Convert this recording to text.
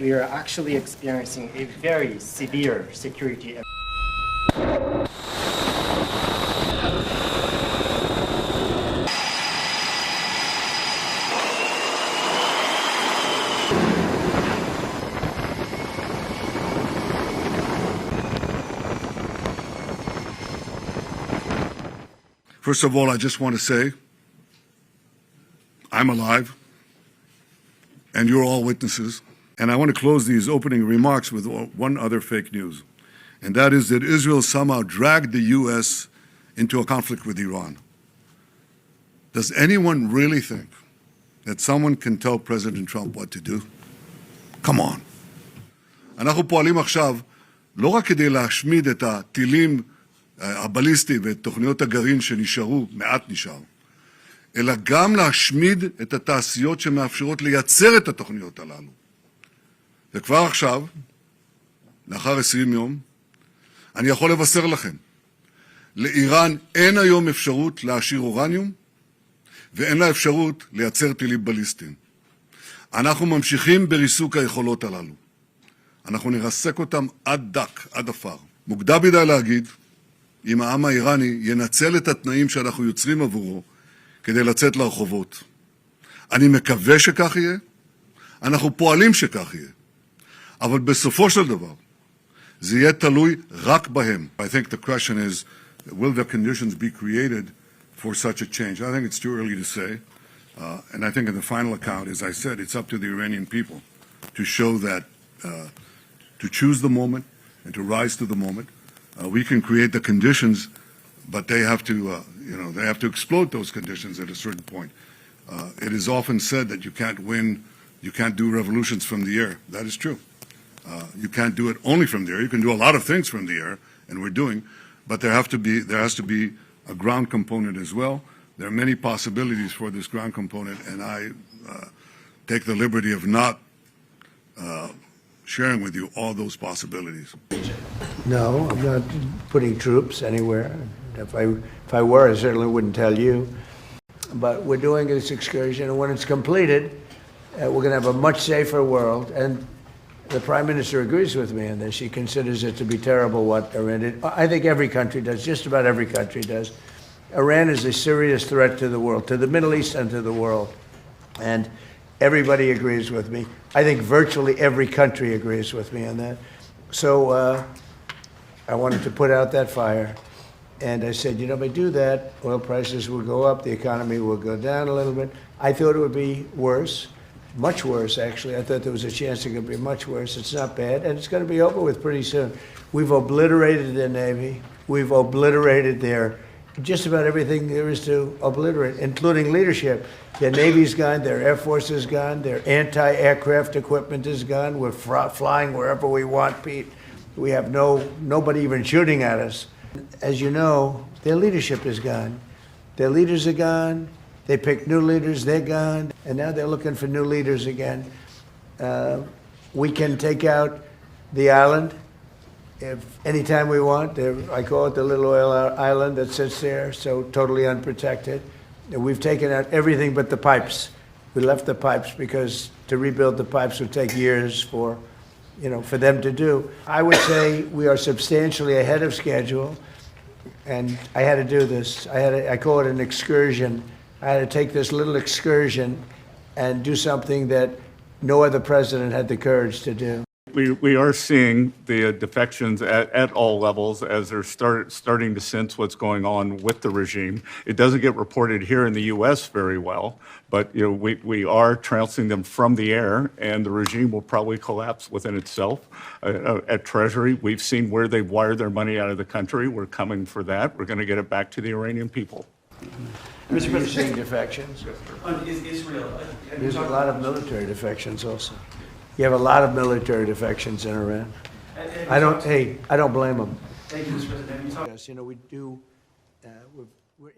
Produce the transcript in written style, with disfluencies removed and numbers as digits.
We are actually experiencing a very severe security. First of all, I just want to say I'm alive, and you're all witnesses. And I want to close these opening remarks with one other fake news, and that is that Israel somehow dragged the U.S. into a conflict with Iran. Does anyone really think that someone can tell President Trump what to do? Come on. אנחנו פועלים עכשיו לא רק כדי להשמיד את הטילים הבליסטיים ואת תוכניות הגרעין שנשארו, מעט נשאר, אלא גם להשמיד את התעשיות שמאפשרות לייצר את התוכניות הללו. וכבר עכשיו, לאחר 20 יום, אני יכול לבשר לכם, לאיראן אין היום אפשרות להעשיר אורניום, ואין לה אפשרות לייצר טילים בליסטיים. אנחנו ממשיכים בריסוק היכולות הללו. אנחנו נרסק אותם עד דק, עד אפר. מוקדם מדי להגיד, אם העם האיראני ינצל את התנאים שאנחנו יוצרים עבורו, כדי לצאת לרחובות. אני מקווה שכך יהיה, אנחנו פועלים שכך יהיה. אבל בסופו של דבר, זה יהיה תלוי רק בהם. I think the question is, will the conditions be created for such a change? I think it's too early to say. And I think in the final account, as I said, it's up to the Iranian people to show that, to choose the moment and to rise to the moment. We can create the conditions, but they have to, they have to explode those conditions at a certain point. It is often said that you can't do revolutions from the air. That is true. You can't do it only from the air. You can do a lot of things from the air, and we're doing, but there has to be a ground component as well. There are many possibilities for this ground component, and I take the liberty of not sharing with you all those possibilities. No, I'm not putting troops anywhere. If I were, I certainly wouldn't tell you. But we're doing this excursion, and when it's completed, we're going to have a much safer world. And the Prime Minister agrees with me on this. She considers it to be terrible what Iran did. I think every country does, just about every country does. Iran is a serious threat to the world, to the Middle East and to the world. And everybody agrees with me. I think virtually every country agrees with me on that. So I wanted to put out that fire. And I said, if I do that, oil prices will go up, the economy will go down a little bit. I thought it would be worse. Much worse, actually. I thought there was a chance it could be much worse. It's not bad, and it's going to be over with pretty soon. We've obliterated their Navy. We've obliterated their just about everything there is to obliterate, including leadership. Their Navy's gone, their Air Force is gone, their anti-aircraft equipment is gone. We're flying wherever we want, Pete. We have nobody even shooting at us. As you know, their leadership is gone. Their leaders are gone. They picked new leaders, they're gone, and now they're looking for new leaders again. We can take out the island anytime we want. I call it the little oil island that sits there, so totally unprotected. And we've taken out everything but the pipes. We left the pipes because to rebuild the pipes would take years for them to do. I would say we are substantially ahead of schedule, and I had to do this. I call it an excursion. I had to take this little excursion and do something that no other president had the courage to do. We are seeing the defections at all levels as they're starting to sense what's going on with the regime. It doesn't get reported here in the U.S. very well, but we are trouncing them from the air, and the regime will probably collapse within itself. At Treasury, we've seen where they've wired their money out of the country. We're coming for that. We're going to get it back to the Iranian people. Mr. President, seeing defections? Is Israel? There's a lot of military defections also. You have a lot of military defections in Iran. I don't blame them. Thank you, Mr. President. Yes, we do. We're